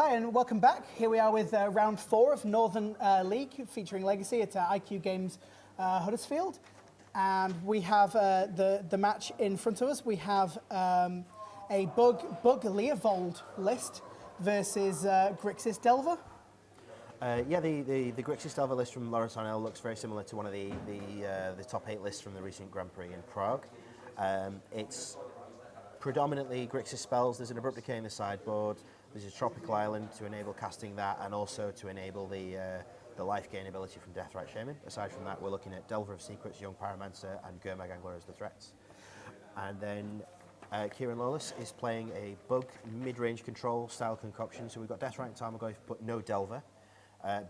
Hi and welcome back. Here we are with round 4 of Northern League featuring Legacy at IQ Games Huddersfield. And we have the match in front of us. We have a Bug Leovold list versus Grixis Delver. Yeah, the Grixis Delver list from Lawrence Arnell looks very similar to one of the top 8 lists from the recent Grand Prix in Prague. It's predominantly Grixis spells. There's an Abrupt Decay in the sideboard. There's a Tropical Island to enable casting that, and also to enable the life gain ability from Deathrite Shaman. Aside from that, we're looking at Delver of Secrets, Young Pyromancer, and Gurmag Angler as the threats. And then Kieran Lawless is playing a Bug mid-range control style concoction. So we've got Deathrite and Tarmogoyf, but no Delver.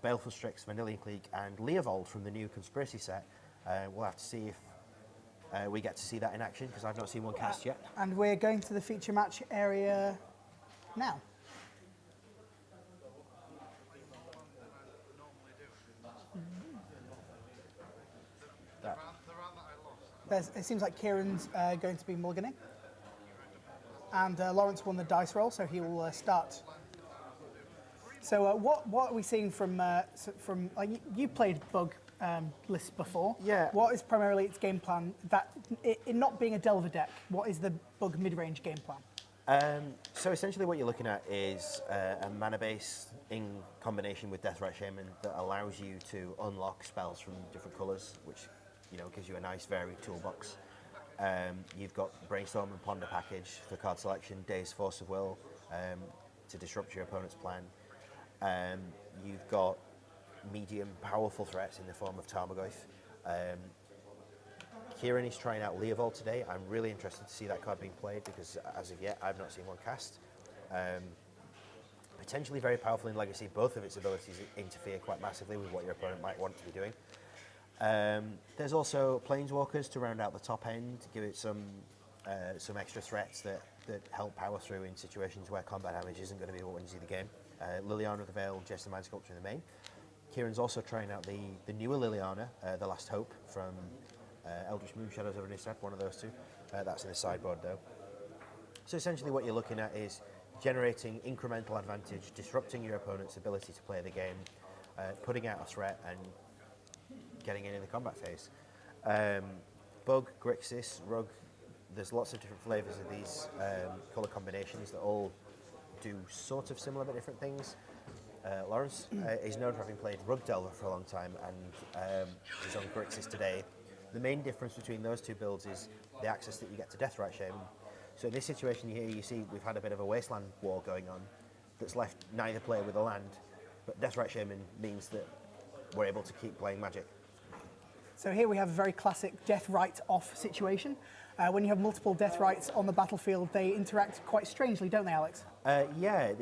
Baleful Strix, Vanillion Clique, and Leovold from the new Conspiracy set. We'll have to see if we get to see that in action, because I've not seen one cast yet. And we're going to the feature match area now. It seems like Kieran's going to be mulliganing. And Lawrence won the dice roll, so he will start. So what are we seeing from you played Bug lists before? Yeah. What is primarily its game plan? That it not being a Delver deck, what is the Bug mid-range game plan? So essentially what you're looking at is a mana base in combination with Deathrite Shaman that allows you to unlock spells from different colours, which gives you a nice varied toolbox. You've got Brainstorm and Ponder package for card selection, Daze Force of Will to disrupt your opponent's plan. You've got medium powerful threats in the form of Tarmogoyf. Kieran is trying out Leovold today. I'm really interested to see that card being played because as of yet I've not seen one cast. Potentially very powerful in Legacy. Both of its abilities interfere quite massively with what your opponent might want to be doing. There's also Planeswalkers to round out the top end, to give it some extra threats that help power through in situations where combat damage isn't going to be what wins you the game. Liliana of the Veil, Jester Mind Sculpture in the main. Kieran's also trying out the newer Liliana, The Last Hope from Eldritch Moonshadows over Nissan, one of those two. That's in the sideboard though. So essentially what you're looking at is generating incremental advantage, disrupting your opponent's ability to play the game, putting out a threat and getting in the combat phase. Bug, Grixis, Rug, there's lots of different flavours of these colour combinations that all do sort of similar but different things. Lawrence is known for having played Rug Delver for a long time and is on Grixis today. The main difference between those two builds is the access that you get to Deathrite Shaman. So in this situation here, you see we've had a bit of a wasteland war going on that's left neither player with a land, but Deathrite Shaman means that we're able to keep playing Magic. So here we have a very classic Deathrite off situation. When you have multiple Deathrites on the battlefield, they interact quite strangely, don't they, Alex? Yeah,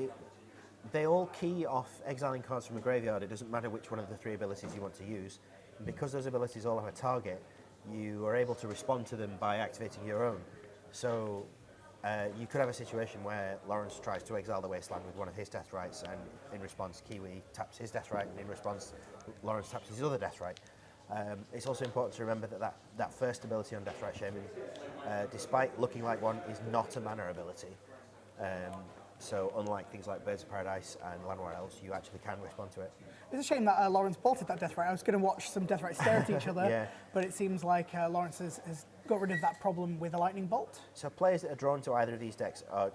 they all key off exiling cards from a graveyard. It doesn't matter which one of the 3 abilities you want to use. And because those abilities all have a target, you are able to respond to them by activating your own. So you could have a situation where Lawrence tries to exile the Wasteland with one of his Deathrites, and in response Kiwi taps his Deathrite, and in response Lawrence taps his other Deathrite. It's also important to remember that first ability on Deathrite Shaman, despite looking like one, is not a mana ability. So unlike things like Birds of Paradise and Llanowar Elves, you actually can respond to it. It's a shame that Lawrence bolted that Deathrite. I was going to watch some Deathrites stare at each other, yeah. But it seems like Lawrence has got rid of that problem with a Lightning Bolt. So players that are drawn to either of these decks are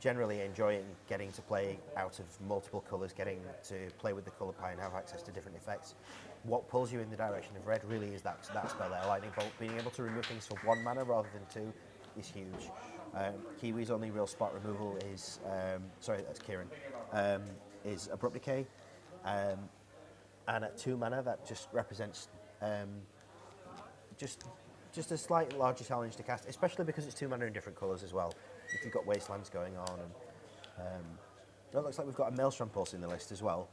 generally enjoying getting to play out of multiple colours, getting to play with the colour pie and have access to different effects. What pulls you in the direction of red really is that spell there, Lightning Bolt. Being able to remove things for 1 mana rather than 2 is huge. Kiwi's only real spot removal is, sorry, that's Kieran, is Abrupt Decay. And at 2 mana, that just represents just a slightly larger challenge to cast, especially because it's 2 mana in different colours as well. If you've got Wastelands going on, and it looks like we've got a Maelstrom Pulse in the list as well.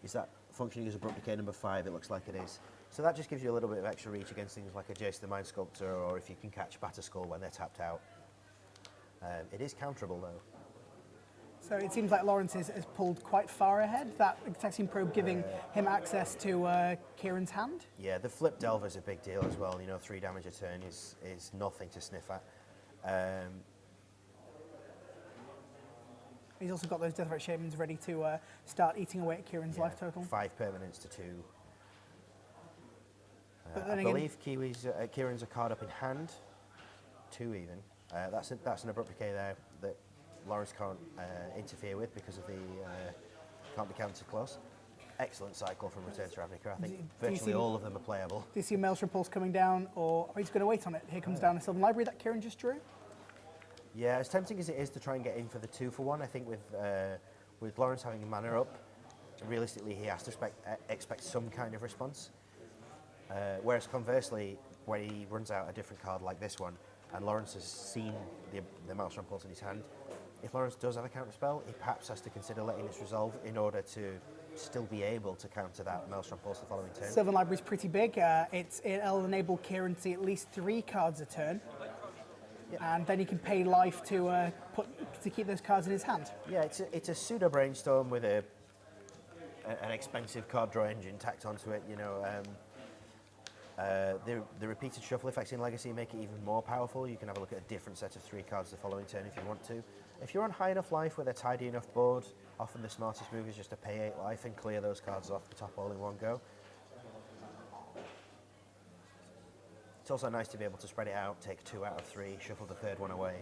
Is that functioning as Abrupt Decay number 5? It looks like it is. So that just gives you a little bit of extra reach against things like a Jace the Mind Sculptor, or if you can catch Batterskull when they're tapped out. It is counterable though. So it seems like Lawrence has pulled quite far ahead, that Taxian Probe giving him access to Kieran's hand. Yeah, the flip Delver is a big deal as well. 3 damage a turn is nothing to sniff at. He's also got those Deathrite Shamans ready to start eating away at Kieran's life total. 5 permanents to 2. But I then believe Kieran's a card up in hand, 2 even. That's an abrupt decay there that Lawrence can't interfere with because of the can't be countered close. Excellent cycle from Return to Ravnica. I think virtually all of them are playable. Do you see Maelstrom Pulse coming down, or he's going to wait on it? Here comes down a Sylvan Library that Kieran just drew. Yeah, as tempting as it is to try and get in for the 2-for-1, I think with Lawrence having a mana up, realistically he has to expect some kind of response. Whereas conversely, when he runs out a different card like this one, and Lawrence has seen the Maelstrom Pulse in his hand, if Lawrence does have a counter spell, he perhaps has to consider letting this resolve in order to still be able to counter that Maelstrom Pulse the following turn. Sylvan Library's pretty big. It'll enable Kieran to see at least 3 cards a turn. Yep. And then he can pay life to keep those cards in his hand. Yeah, it's a pseudo brainstorm with an expensive card draw engine tacked onto it. You know, the repeated shuffle effects in Legacy make it even more powerful. You can have a look at a different set of 3 cards the following turn if you want to. If you're on high enough life with a tidy enough board, often the smartest move is just to pay 8 life and clear those cards off the top all in one go. It's also nice to be able to spread it out, take 2 out of 3, shuffle the 3rd one away.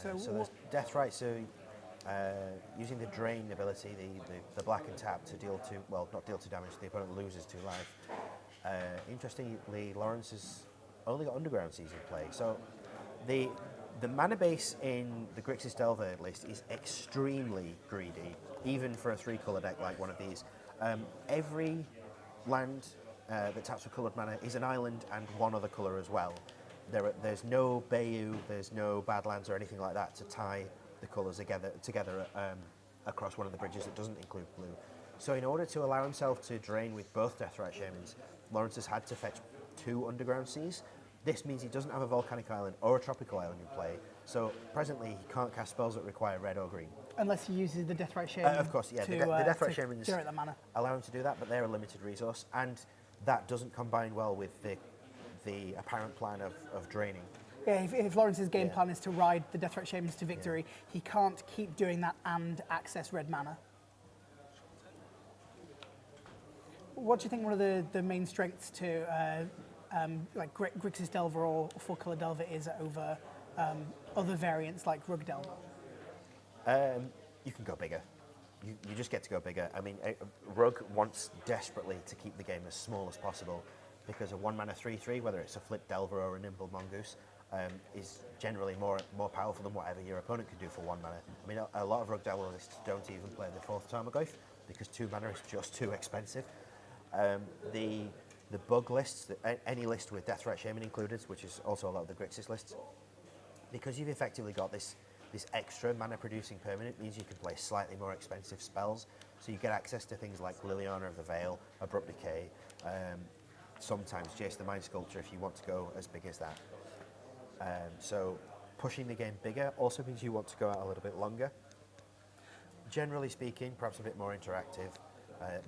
So there's Deathrite, so using the Drain ability, the black and tap to deal 2, well, not deal 2 damage, the opponent loses 2 life. Interestingly, Lawrence has only got Underground Seas in play, so the mana base in the Grixis Delver list is extremely greedy, even for a 3-colour deck like one of these. Every land that taps for coloured mana is an island and 1 other colour as well. There's no Bayou, there's no Badlands or anything like that to tie the colours together across one of the bridges that doesn't include blue. So in order to allow himself to drain with both Deathrite Shamans, Lawrence has had to fetch 2 Underground Seas. This means he doesn't have a Volcanic Island or a Tropical Island in play, so presently he can't cast spells that require red or green. Unless he uses the Deathrite Shaman. Of course, yeah, the Deathrite Shamans generate that mana. allow him to do that, but they're a limited resource, and that doesn't combine well with the apparent plan of draining. Yeah, if Lawrence's game plan is to ride the Deathrite Shamans to victory, he can't keep doing that and access red mana. What do you think one of the main strengths to like Grixis Delver or 4-colour Delver is over other variants like Rug Delver? You can go bigger. You just get to go bigger. I mean, Rug wants desperately to keep the game as small as possible because a 1-mana 3/3, whether it's a Flip Delver or a Nimble Mongoose, is generally more powerful than whatever your opponent can do for 1 mana. I mean, a lot of Rug Delver lists don't even play the 4th Tarmogoyf because 2 mana is just too expensive. The bug lists, any list with Deathrite Shaman included, which is also a lot of the Grixis lists, because you've effectively got this extra mana producing permanent, means you can play slightly more expensive spells. So you get access to things like Liliana of the Veil, Abrupt Decay, sometimes Jace the Mind Sculptor if you want to go as big as that. So pushing the game bigger also means you want to go out a little bit longer. Generally speaking, perhaps a bit more interactive.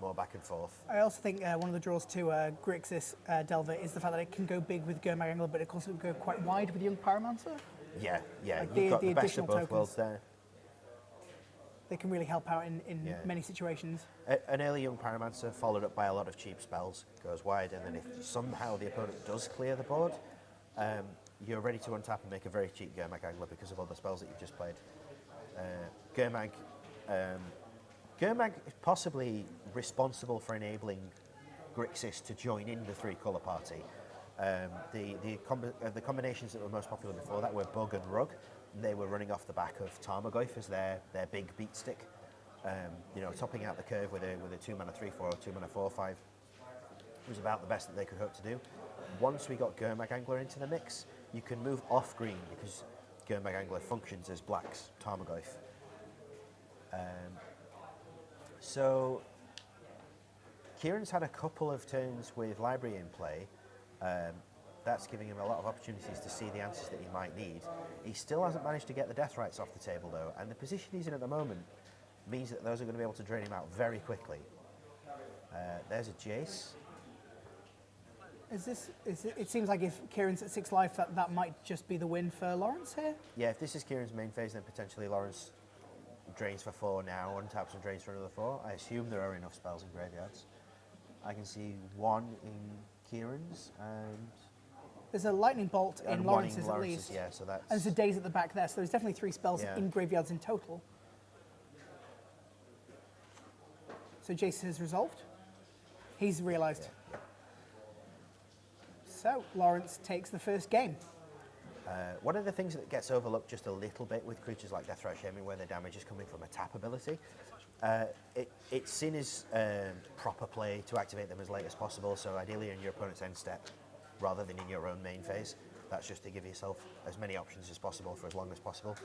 More back and forth. I also think one of the draws to Grixis Delver is the fact that it can go big with Gurmag Angler, but it can also go quite wide with Young Pyromancer. Yeah, Like you've got the best additional of both tokens. worlds there. They can really help out in many situations. An early Young Pyromancer followed up by a lot of cheap spells goes wide, and then if somehow the opponent does clear the board, you're ready to untap and make a very cheap Gurmag Angler because of all the spells that you've just played. Gurmag is possibly responsible for enabling Grixis to join in the 3-colour party. The combinations that were most popular before that were Bug and Rug. They were running off the back of Tarmogoyf as their big beat stick. Topping out the curve with a 2-mana 3/4 or 2-mana 4/5 was about the best that they could hope to do. Once we got Gurmag Angler into the mix, you can move off green because Gurmag Angler functions as black's Tarmogoyf. So Kieran's had a couple of turns with Library in play. That's giving him a lot of opportunities to see the answers that he might need. He still hasn't managed to get the Deathrites off the table though, and the position he's in at the moment means that those are going to be able to drain him out very quickly. There's a Jace. It seems like if Kieran's at 6 life, that might just be the win for Lawrence here. Yeah, if this is Kieran's main phase, then potentially Lawrence drains for 4 now, untaps and drains for another 4. I assume there are enough spells in graveyards. I can see 1 in Kieran's and There's a lightning bolt in one in Lawrence's at least. Yeah, so that's... And there's a daze at the back there, so there's definitely 3 spells in graveyards in total. So Jace has resolved. He's realised. Yeah. So Lawrence takes the first game. One of the things that gets overlooked just a little bit with creatures like Death Threat Shaman, where their damage is coming from a tap ability, it's seen as proper play to activate them as late as possible, so ideally in your opponent's end step, rather than in your own main phase. That's just to give yourself as many options as possible for as long as possible.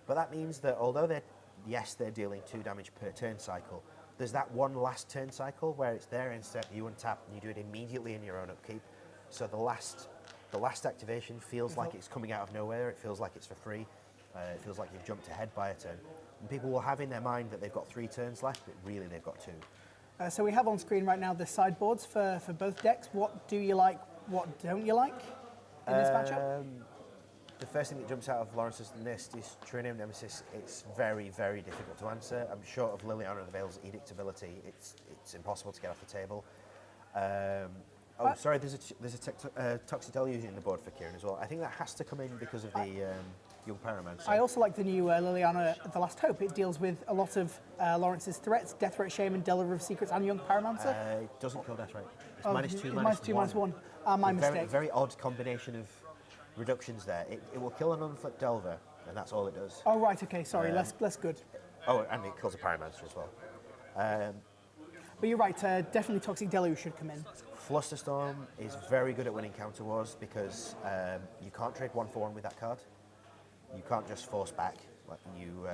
But that means that although they're dealing 2 damage per turn cycle, there's that one last turn cycle where it's their end step, you untap, and you do it immediately in your own upkeep. So the last activation feels like it's coming out of nowhere. It feels like it's for free. It feels like you've jumped ahead by a turn. And people will have in their mind that they've got 3 turns left, but really they've got 2. So we have on screen right now the sideboards for both decks. What do you like? What don't you like in this matchup? The first thing that jumps out of Lawrence's list is Trinium Nemesis. It's very, very difficult to answer. I'm short of Liliana of the Veil's Edict ability. It's impossible to get off the table. Sorry, there's a Toxic Deluge in the board for Kieran as well. I think that has to come in because of the Young Pyromancer. I also like the new Liliana The Last Hope. It deals with a lot of Lawrence's threats, Death Threat Shaman, Delver of Secrets, and Young Pyromancer. It doesn't kill Death Threat. It's minus one. My mistake. Very odd combination of reductions there. It will kill an unflipped Delver, and that's all it does. Oh, right, okay, sorry, less good. Oh, and it kills a Pyromancer as well. But you're right, definitely Toxic Deluge should come in. Flusterstorm is very good at winning counter wars because you can't trade 1 for 1 with that card. You can't just force back. Like you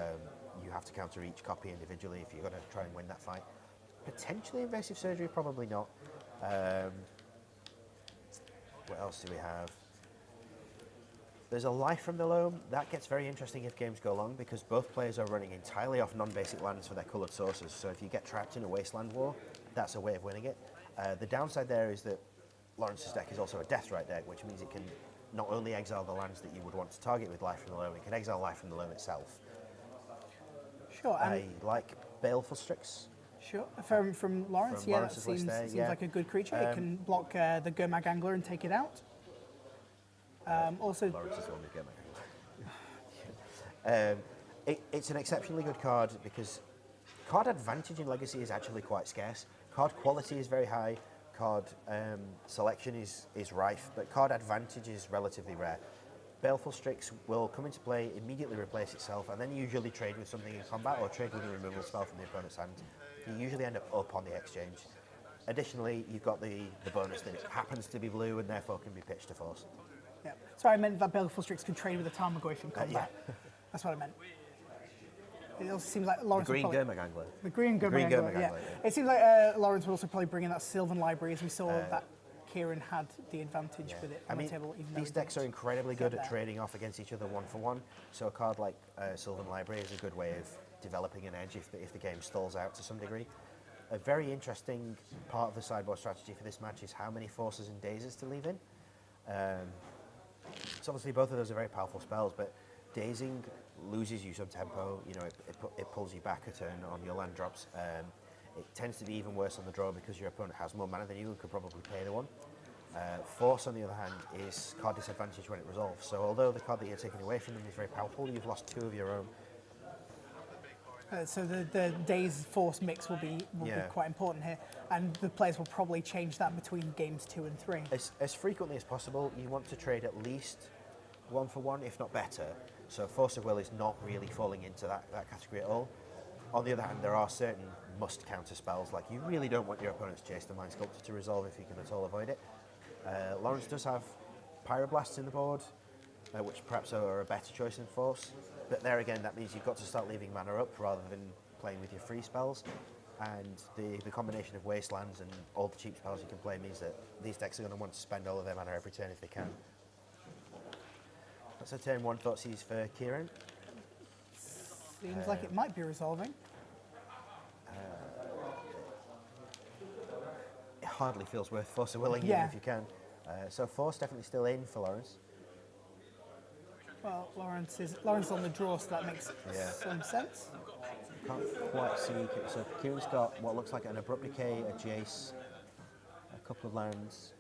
have to counter each copy individually if you're going to try and win that fight. Potentially Invasive Surgery, probably not. What else do we have? There's a Life from the Loam. That gets very interesting if games go long because both players are running entirely off non-basic lands for their coloured sources. So if you get trapped in a Wasteland War, that's a way of winning it. The downside there is that Lawrence's deck is also a Death Right deck, which means it can not only exile the lands that you would want to target with Life from the Loam, it can exile Life from the Loam itself. Sure. I like Baleful Strix. Sure. From Lawrence, that seems like a good creature. It can block the Gurmag Angler and take it out. Also, Lawrence is the one with Gurmag Angler. It's an exceptionally good card because card advantage in Legacy is actually quite scarce. Card quality is very high. Card selection is rife, but card advantage is relatively rare. Baleful Strix will come into play, immediately replace itself, and then usually trade with something in combat or trade with a removal spell from the opponent's hand. You usually end up on the exchange. Additionally, you've got the bonus that it happens to be blue and therefore can be pitched to force. Yeah. Sorry, I meant that Baleful Strix can trade with a Tarmogoyf in combat. Yeah. That's what I meant. It also seems like Lawrence The green Gurmag Angler. The green Gurmag Angler, yeah. It seems like Lawrence would also probably bring in that Sylvan Library, as we saw that Kieran had the advantage with it on the table. Even these decks are incredibly good at trading off against each other 1 for 1, so a card like Sylvan Library is a good way of developing an edge if the game stalls out to some degree. A very interesting part of the sideboard strategy for this match is how many Forces and Dazes to leave in. So obviously both of those are very powerful spells, but Dazing loses you some tempo. You know, it pulls you back a turn on your land drops. It tends to be even worse on the draw because your opponent has more mana than you and could probably pay the one. Force, on the other hand, is card disadvantage when it resolves. So although the card that you're taking away from them is very powerful, you've lost 2 of your own. So the Daze Force mix will be quite important here, and the players will probably change that between games 2 and 3. As frequently as possible, you want to trade at least 1 for 1, if not better. So Force of Will is not really falling into that category at all. On the other hand, there are certain must counter spells, like you really don't want your opponent's Chase the Mind Sculptor to resolve if you can at all avoid it. Lawrence does have Pyroblasts in the board, which perhaps are a better choice than Force. But there again, that means you've got to start leaving mana up rather than playing with your free spells. And the combination of Wastelands and all the cheap spells you can play means that these decks are going to want to spend all of their mana every turn if they can. That's a turn 1 Thoughtseize for Kieran. Seems like it might be resolving. It hardly feels worth Force of Willing even if you can. So force definitely still in for Lawrence. Well, Lawrence is on the draw, so that makes some sense. Can't quite see. So Kieran's got what looks like an abrupt decay, a Jace, a couple of lands.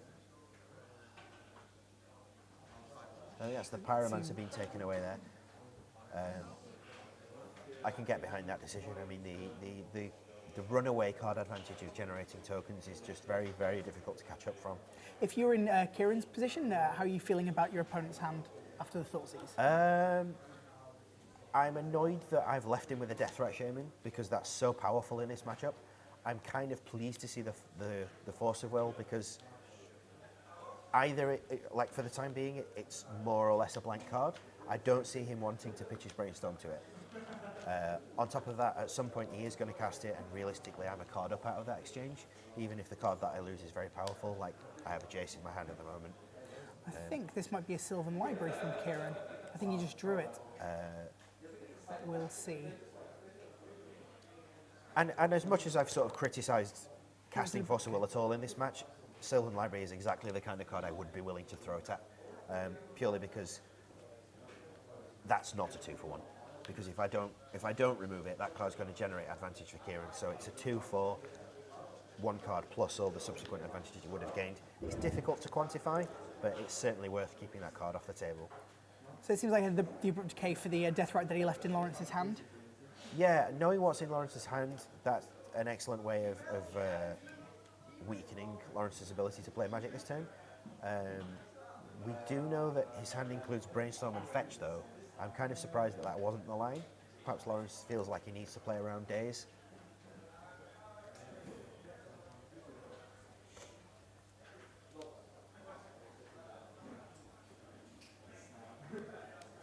I think that's the Pyromancer being taken away there. I can get behind that decision. I mean, the runaway card advantage of generating tokens is just very, very difficult to catch up from. If you're in Kieran's position, how are you feeling about your opponent's hand after the Thoughtseize? I'm annoyed that I've left him with a Death Threat Shaman because that's so powerful in this matchup. I'm kind of pleased to see the Force of Will because either, like for the time being, it's more or less a blank card. I don't see him wanting to pitch his Brainstorm to it. On top of that, at some point he is going to cast it, and realistically I'm a card up out of that exchange, even if the card that I lose is very powerful, like I have a Jace in my hand at the moment. I think this might be a Sylvan Library from Kieran. I think he just drew it. We'll see. And as much as I've sort of criticised casting Force of Will at all in this match, Sylvan Library is exactly the kind of card I would be willing to throw it at, purely because that's not a 2-for-1. Because if I don't remove it, that card's going to generate advantage for Kieran. So it's a 2-for 1 card plus all the subsequent advantages you would have gained. It's difficult to quantify, but it's certainly worth keeping that card off the table. So it seems like the abrupt decay for the Death Right that he left in Lawrence's hand. Yeah, knowing what's in Lawrence's hand, that's an excellent way of weakening Lawrence's ability to play Magic this turn. We do know that his hand includes Brainstorm and Fetch, though. I'm kind of surprised that wasn't the line. Perhaps Lawrence feels like he needs to play around Days.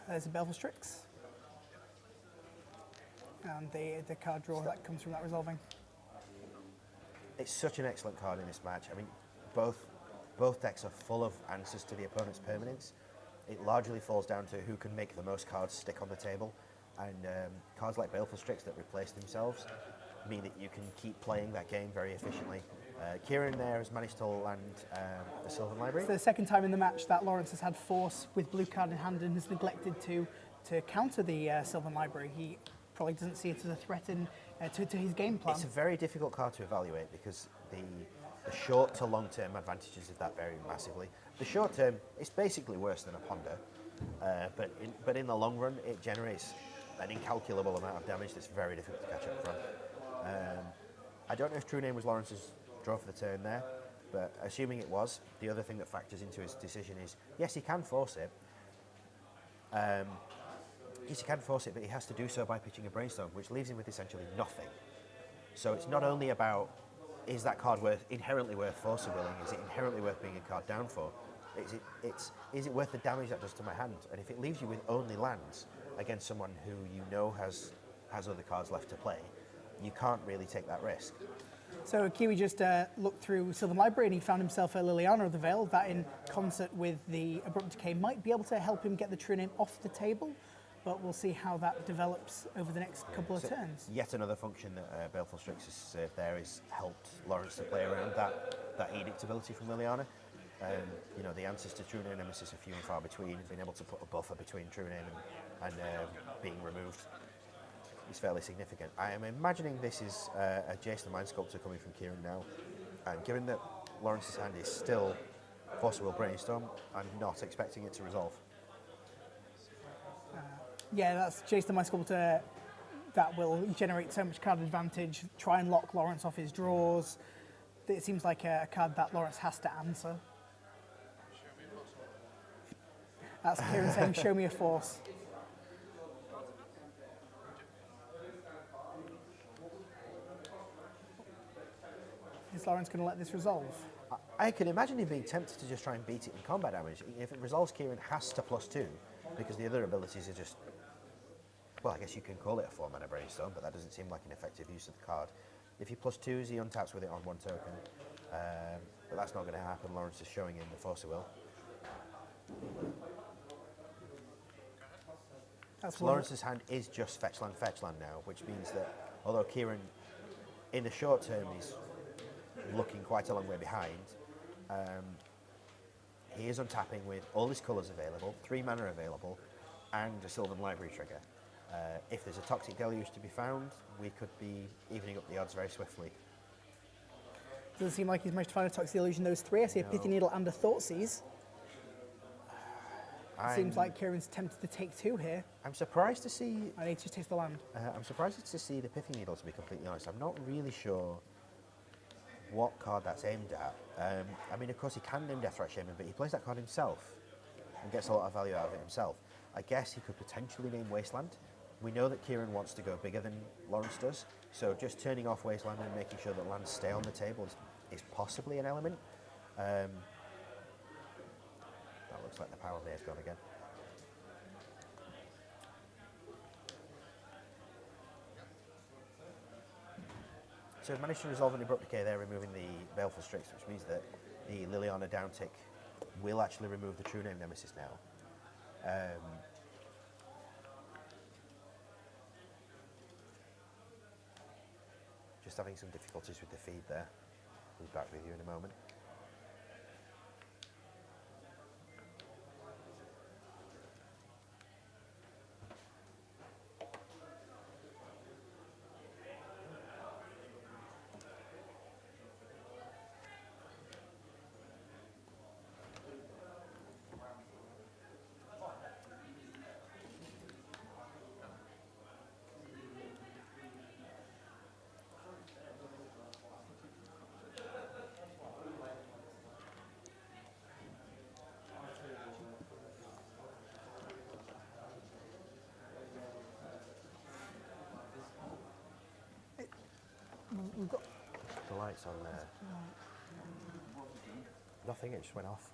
There's a Baleful Strix. And the card draw that comes from that resolving. It's such an excellent card in this match. I mean, both decks are full of answers to the opponent's permanence. It largely falls down to who can make the most cards stick on the table, and cards like Baleful Strix that replace themselves mean that you can keep playing that game very efficiently. Kieran there has managed to land the Sylvan Library. It's the second time in the match that Lawrence has had Force with blue card in hand and has neglected to counter the Sylvan Library. He probably doesn't see it as a threat to his game plan. It's a very difficult card to evaluate because the short to long term advantages of that vary massively. The short term, it's basically worse than a Ponder, but in the long run, it generates an incalculable amount of damage that's very difficult to catch up from. I don't know if True Name was Lawrence's draw for the turn there, but assuming it was, the other thing that factors into his decision is, yes, he can force it. Yes, he can force it, but he has to do so by pitching a Brainstorm, which leaves him with essentially nothing. So it's not only about, is that card inherently worth Force of Willing? Is it inherently worth being a card down for? Is it worth the damage that does to my hand? And if it leaves you with only lands against someone who you know has other cards left to play, you can't really take that risk. So Kiwi just looked through Sylvan Library and he found himself a Liliana of the Veil that, in concert with the Abrupt Decay, might be able to help him get the True Name off the table. But we'll see how that develops over the next couple of turns. Yet another function that Baleful Strix has served there is helped Lawrence to play around that Edict ability from Liliana. You know, the answers to True Name Nemesis are few and far between. Being able to put a buffer between True Name and being removed is fairly significant. I am imagining this is a Jace the Mind Sculptor coming from Kieran now. And given that Lawrence's hand is still Force of Will Brainstorm, I'm not expecting it to resolve. Yeah, that's Jace the Mind Sculptor. That will generate so much card advantage, try and lock Lawrence off his draws. It seems like a card that Lawrence has to answer. That's Kieran saying, show me a Force. Is Lawrence going to let this resolve? I can imagine him being tempted to just try and beat it in combat damage. If it resolves, Kieran has to +2, because the other abilities are just... Well, I guess you can call it a 4-mana Brainstorm, but that doesn't seem like an effective use of the card. If he +2s, he untaps with it on 1 token. But that's not going to happen. Lawrence is showing him the Force of Will. So Lawrence's hand is just fetch land now, which means that although Kieran, in the short term, is looking quite a long way behind, he is untapping with all his colours available, 3 mana available, and a Sylvan Library trigger. If there's a Toxic Deluge to be found, we could be evening up the odds very swiftly. Doesn't seem like he's managed to find a Toxic Deluge in those 3. I see a Pithy Needle and a Thoughtseize. Seems like Kieran's tempted to take 2 here. I'm surprised to see. I need to just taste the land. I'm surprised to see the Pithy Needle, to be completely honest. I'm not really sure what card that's aimed at. I mean, of course, he can name Deathrite Shaman, but he plays that card himself and gets a lot of value out of it himself. I guess he could potentially name Wasteland. We know that Kieran wants to go bigger than Lawrence does, so just turning off Wasteland and making sure that lands stay on the table is possibly an element. That looks like the power may have gone again. So we've managed to resolve an Abrupt Decay there, removing the Baleful Strix, which means that the Liliana downtick will actually remove the True Name Nemesis now. Just having some difficulties with the feed there. We'll be back with you in a moment. We've got The lights on there. Nothing, it just went off.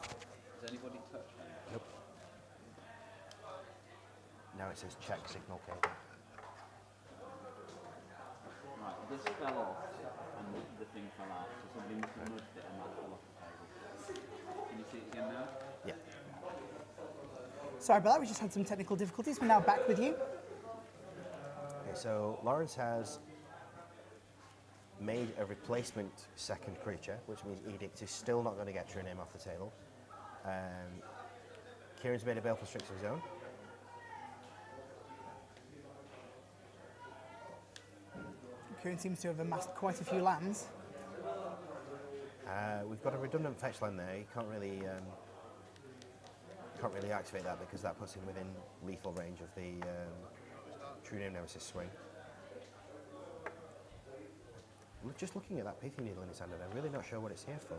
Has anybody touched me? Nope. Now it says check signal cable. Right, this fell off and the thing fell out, so somebody must have nudged it and that fell off the table. Can you see it again now? Yeah. Sorry about that, we just had some technical difficulties. We're now back with you. Okay, so Lawrence has made a replacement second creature, which means Edict is still not going to get True Name off the table. Kieran's made a Baleful Strix of his own. Kieran seems to have amassed quite a few lands. We've got a redundant fetch land there. You can't really activate that because that puts him within lethal range of the True Name Nemesis swing. Just looking at that Pithy Needle in his hand, and I'm really not sure what it's here for.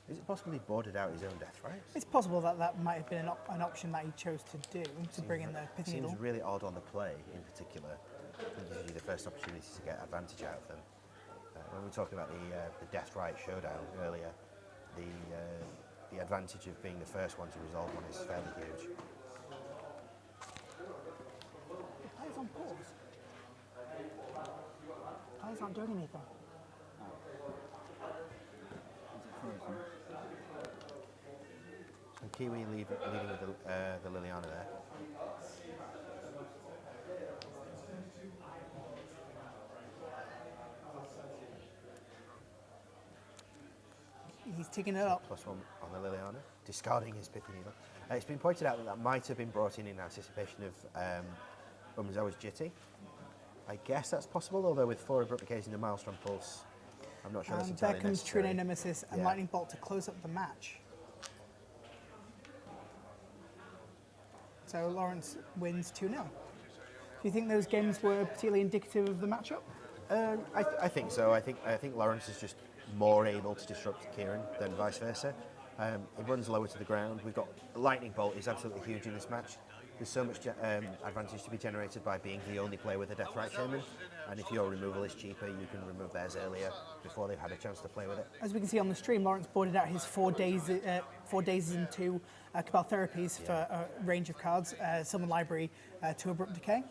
Is it possibly boarded out his own Deathrite? It's possible that that might have been an option that he chose to do, to bring in the Pithy Needle. Seems really odd on the play, in particular. It gives you the first opportunity to get advantage out of them. When we were talking about the Deathrite showdown earlier, the advantage of being the first one to resolve one is fairly huge. The player's on pause. Players aren't doing anything. Is it frozen? So Kiwi leading with the Liliana there. He's ticking it up. +1 on the Liliana, discarding his Pithy Needle. It's been pointed out that that might have been brought in anticipation of Umzoa's Jitty. I guess that's possible, although with 4 Abrupt Decays and a Maelstrom Pulse, I'm not sure that's And there entirely comes True necessary. Name Nemesis and Yeah. Lightning Bolt to close up the match. So Lawrence wins 2-0. Do you think those games were particularly indicative of the matchup? I think so. I think Lawrence is just more able to disrupt Kieran than vice versa. He runs lower to the ground. We've got Lightning Bolt is absolutely huge in this match. There's so much advantage to be generated by being the only player with a Deathrite Shaman, and if your removal is cheaper, you can remove theirs earlier before they've had a chance to play with it. As we can see on the stream, Lawrence boarded out his 4 days and 2 Cabal Therapies for a range of cards, Sylvan Library to Abrupt Decay.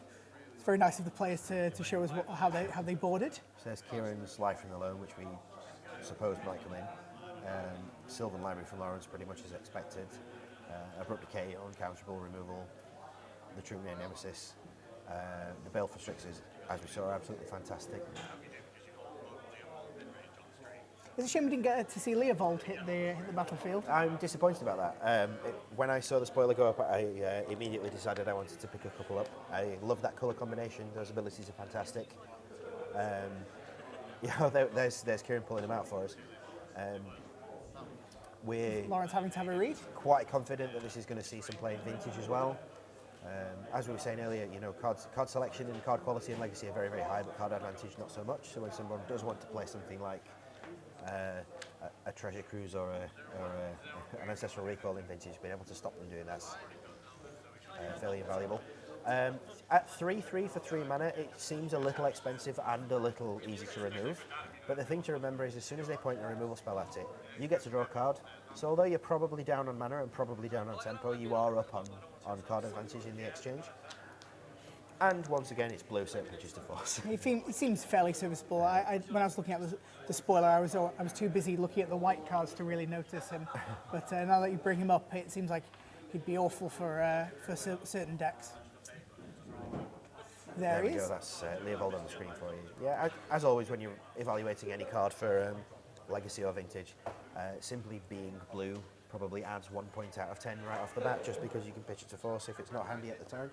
It's very nice of the players to show us how they boarded. So there's Kieran's Life from the Loam, which we supposed might come in. Sylvan Library from Lawrence, pretty much as expected. Abrupt Decay, uncounterable removal. The True Name Nemesis. The Baleful Strixes, as we saw, are absolutely fantastic. It's a shame we didn't get to see Leovold hit the battlefield. I'm disappointed about that. When I saw the spoiler go up, I immediately decided I wanted to pick a couple up. I love that colour combination. Those abilities are fantastic. There's Kieran pulling them out for us. We're Lawrence having to have a read. quite confident that this is going to see some play in Vintage as well. As we were saying earlier, card selection and card quality and Legacy are very, very high, but card advantage not so much. So when someone does want to play something like a Treasure Cruise or an Ancestral Recall in Vintage, being able to stop them doing that's fairly invaluable. At 3/3 for 3 mana, it seems a little expensive and a little easy to remove. But the thing to remember is as soon as they point a removal spell at it, you get to draw a card. So although you're probably down on mana and probably down on tempo, you are up on card advantage in the exchange. And once again, it's blue, so it pitches to force. He seems fairly serviceable. When I was looking at the spoiler, I was too busy looking at the white cards to really notice him. But now that you bring him up, it seems like he'd be awful for certain decks. There he we go, is. that's Leovold on the screen for you. Yeah, as always, when you're evaluating any card for Legacy or Vintage, simply being blue probably adds 1 point out of 10 right off the bat, just because you can pitch it to force if it's not handy at the turn.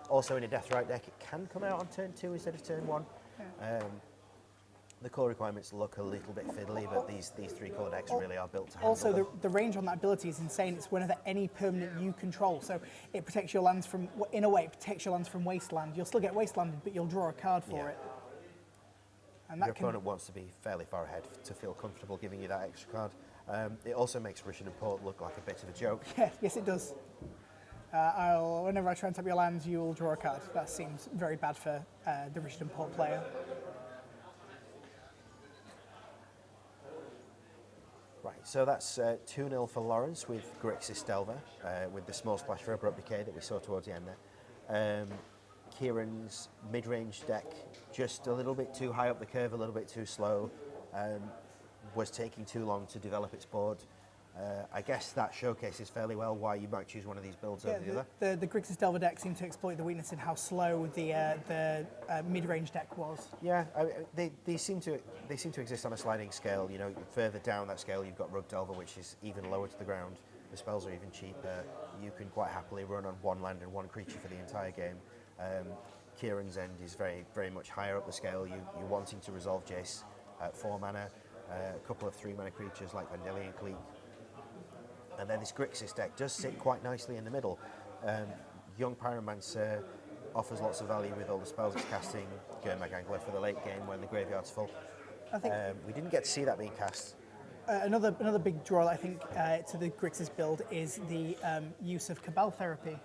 Also, in a Deathrite deck, it can come out on turn 2 instead of turn 1. The core requirements look a little bit fiddly, but these 3 core decks really are built to handle Also, them. the range on that ability is insane. It's whenever any permanent you control. So it protects your lands from, in a way, it protects your lands from Wasteland. You'll still get Wastelanded, but you'll draw a card for it. And Your opponent wants to be fairly far ahead to feel comfortable giving you that extra card. It also makes Rishadan Port look like a bit of a joke. Yeah, yes, it does. Whenever I try and tap your lands, you'll draw a card. That seems very bad for the Rishadan Port player. Right, so that's 2-0 for Lawrence with Grixis Delver, with the small splash for Abrupt Decay that we saw towards the end there. Kieran's mid-range deck, just a little bit too high up the curve, a little bit too slow, was taking too long to develop its board. I guess that showcases fairly well why you might choose one of these builds over the other. The Grixis Delver deck seemed to exploit the weakness in how slow the mid-range deck was. Yeah, they seem to exist on a sliding scale. Further down that scale, you've got Rug Delver, which is even lower to the ground. The spells are even cheaper. You can quite happily run on 1 land and 1 creature for the entire game. Kieran's end is very, very much higher up the scale. You're wanting to resolve Jace at 4 mana, a couple of 3 mana creatures like Vandalian Cleek. And then this Grixis deck does sit quite nicely in the middle. Young Pyromancer offers lots of value with all the spells it's casting. Gurmag Angler for the late game when the graveyard's full. I think We didn't get to see that being cast. another big draw, I think, to the Grixis build is the use of Cabal Therapy.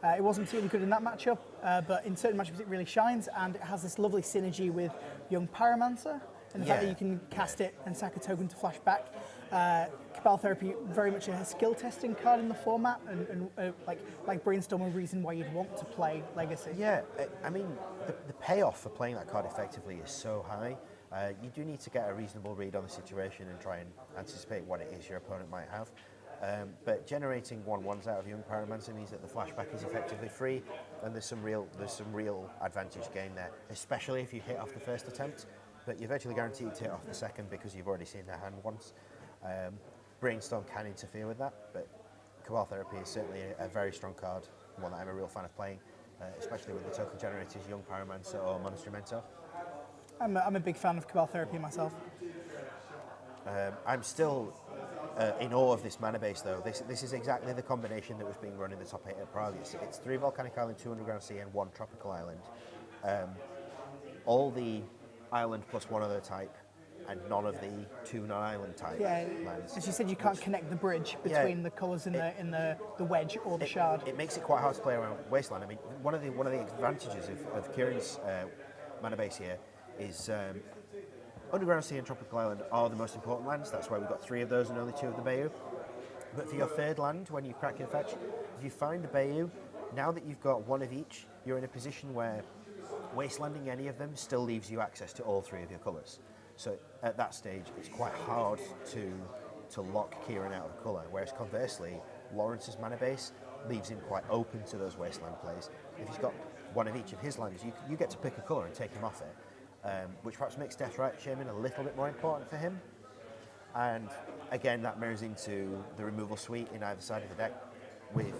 It wasn't particularly good in that matchup, but in certain matchups it really shines, and it has this lovely synergy with Young Pyromancer, and the fact that you can cast it and sack a token to flash back. Cabal Therapy, very much a skill testing card in the format, and like Brainstorm, a reason why you'd want to play Legacy. Yeah, I mean, the payoff for playing that card effectively is so high. You do need to get a reasonable read on the situation and try and anticipate what it is your opponent might have. But generating 1/1s out of Young Pyromancer means that the flashback is effectively free, and there's some real advantage gained there, especially if you hit off the first attempt. But you're virtually guaranteed to hit off the second because you've already seen their hand once. Brainstorm can interfere with that, but Cabal Therapy is certainly a very strong card, one that I'm a real fan of playing, especially with the token generators Young Pyromancer or Monstrumento. I'm a big fan of Cabal Therapy myself. I'm still in awe of this mana base, though. This is exactly the combination that was being run in the top 8 at Prague. It's 3 Volcanic Island, 2 Underground Sea, and 1 Tropical Island. All the island plus 1 other type, and none of the 2 non-island type lands. As you said, you can't connect the bridge between the colours in the wedge or the shard. It makes it quite hard to play around Wasteland. I mean, one of the advantages of Kieran's mana base here is Underground Sea and Tropical Island are the most important lands. That's why we've got 3 of those and only 2 of the Bayou. But for your 3rd land, when you crack your fetch, if you find a Bayou, now that you've got 1 of each, you're in a position where wastelanding any of them still leaves you access to all 3 of your colours. So at that stage, it's quite hard to lock Kieran out of colour. Whereas conversely, Lawrence's mana base leaves him quite open to those wasteland plays. If he's got one of each of his lands, you get to pick a colour and take him off it, which perhaps makes Deathrite Shaman a little bit more important for him. And again, that mirrors into the removal suite in either side of the deck, with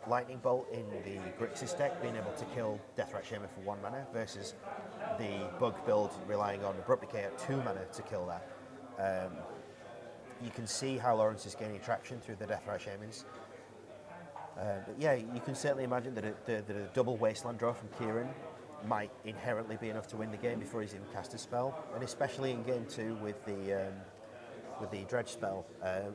Lightning Bolt in the Grixis deck being able to kill Deathrite Shaman for 1 mana versus the Bug build relying on Abrupt Decay at 2 mana to kill that. You can see how Lawrence is gaining traction through the Deathrite Shamans. But yeah, you can certainly imagine that a double Wasteland draw from Kieran might inherently be enough to win the game before he's even cast a spell, and especially in game 2 with the Dredge spell,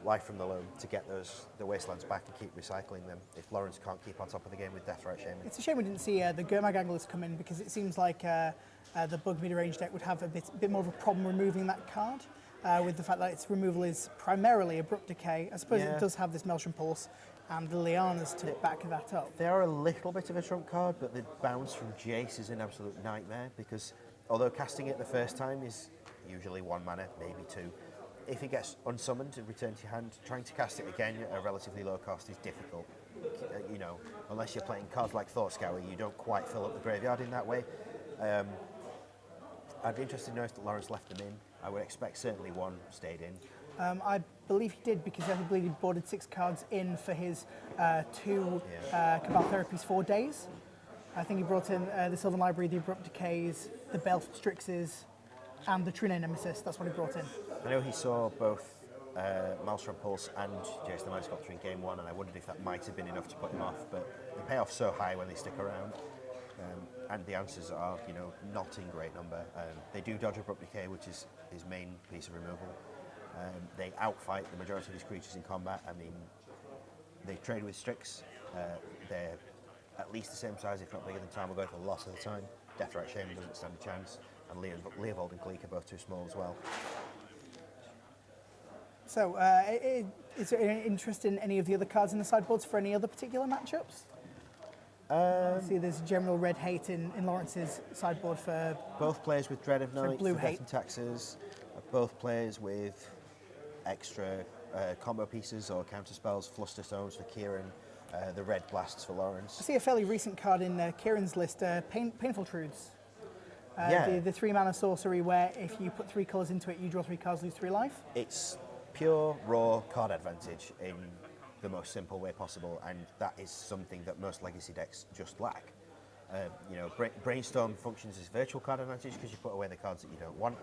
Life from the Loam, to get the Wastelands back and keep recycling them if Lawrence can't keep on top of the game with Deathrite Shaman. It's a shame we didn't see the Gurmag Anglers come in, because it seems like the Bug mid-range deck would have a bit more of a problem removing that card, with the fact that its removal is primarily Abrupt Decay. I suppose it does have this Maelstrom Pulse and the Lianas to back that up. They are a little bit of a trump card, but the bounce from Jace is an absolute nightmare, because although casting it the first time is usually 1 mana, maybe 2, if it gets unsummoned and returned to your hand, trying to cast it again at a relatively low cost is difficult. You know, unless you're playing cards like Thought Scour, you don't quite fill up the graveyard in that way. I'd be interested to know if Lawrence left them in. I would expect certainly 1 stayed in. I believe he did, because I believe he boarded 6 cards in for his 2 Cabal Therapies 4 days. I think he brought in the Sylvan Library, the Abrupt Decays, the Baleful Strixes, and the Trine Nemesis. That's what he brought in. I know he saw both Maelstrom Pulse and Jace the Mind Sculptor in game 1, and I wondered if that might have been enough to put him off, but the payoff's so high when they stick around. And the answers are, you know, not in great number. They do dodge Abrupt Decay, which is his main piece of removal. They outfight the majority of his creatures in combat. I mean, they trade with Strix. They're at least the same size, if not bigger than Tarmogoyf a lot of the time. Deathrite Shaman doesn't stand a chance, and Leovold and Gleek are both too small as well. So, is there any interest in any of the other cards in the sideboards for any other particular matchups? I see there's general red hate in Lawrence's sideboard for... Both players with Dread of Night, blue for hate. Death and Taxes. Both players with extra combo pieces or counter spells, Flusterstones for Kieran, the red blasts for Lawrence. I see a fairly recent card in Kieran's list, Painful Truths. The 3 mana sorcery where if you put 3 colours into it, you draw 3 cards, lose 3 life. It's pure, raw card advantage in the most simple way possible, and that is something that most Legacy decks just lack. You know, Brainstorm functions as virtual card advantage because you put away the cards that you don't want,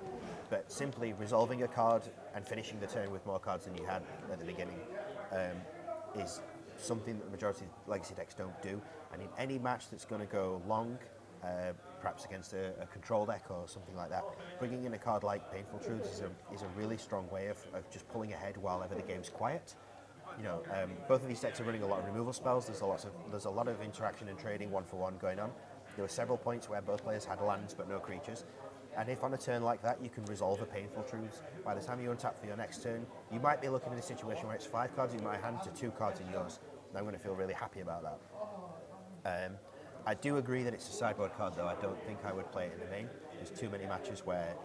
but simply resolving a card and finishing the turn with more cards than you had at the beginning is something that the majority of Legacy decks don't do. And in any match that's going to go long, perhaps against a control deck or something like that, bringing in a card like Painful Truths is a really strong way of just pulling ahead while ever the game's quiet. You know, both of these decks are running a lot of removal spells. There's a lot of interaction and trading 1-for-1 going on. There were several points where both players had lands but no creatures. And if on a turn like that you can resolve a Painful Truths, by the time you untap for your next turn, you might be looking at a situation where it's 5 cards in my hand to 2 cards in yours. And I'm going to feel really happy about that. I do agree that it's a sideboard card, though. I don't think I would play it in the main. There's too many matches where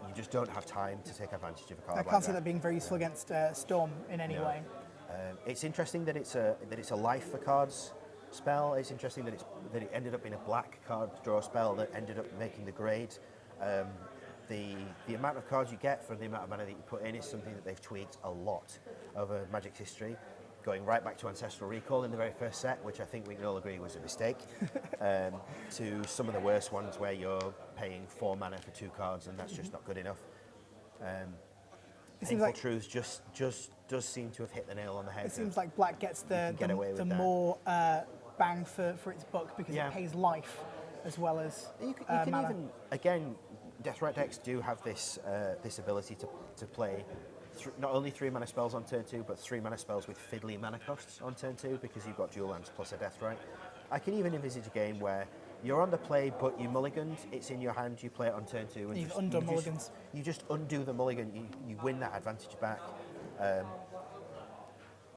you just don't have time to take advantage of a card I like can't see that being very useful against Storm in any way. It's interesting that it's a life for cards spell. It's interesting that it ended up being a black card draw spell that ended up making the grade. The amount of cards you get for the amount of mana that you put in is something that they've tweaked a lot over Magic's history, going right back to Ancestral Recall in the very first set, which I think we can all agree was a mistake, to some of the worst ones where you're paying 4 mana for 2 cards and that's just not good enough. Painful Truths just does seem to have hit the nail on the head. It seems like black gets the more bang for its buck because it pays life as well as you can mana. even, again, Deathrite decks do have this ability to play not only 3 mana spells on turn 2, but 3 mana spells with fiddly mana costs on turn 2 because you've got dual lands plus a Deathrite. I can even envisage a game where you're on the play, but you mulliganed, it's in your hand, you play it on turn 2. And You've undone mulligans. You just undo the mulligan, you win that advantage back.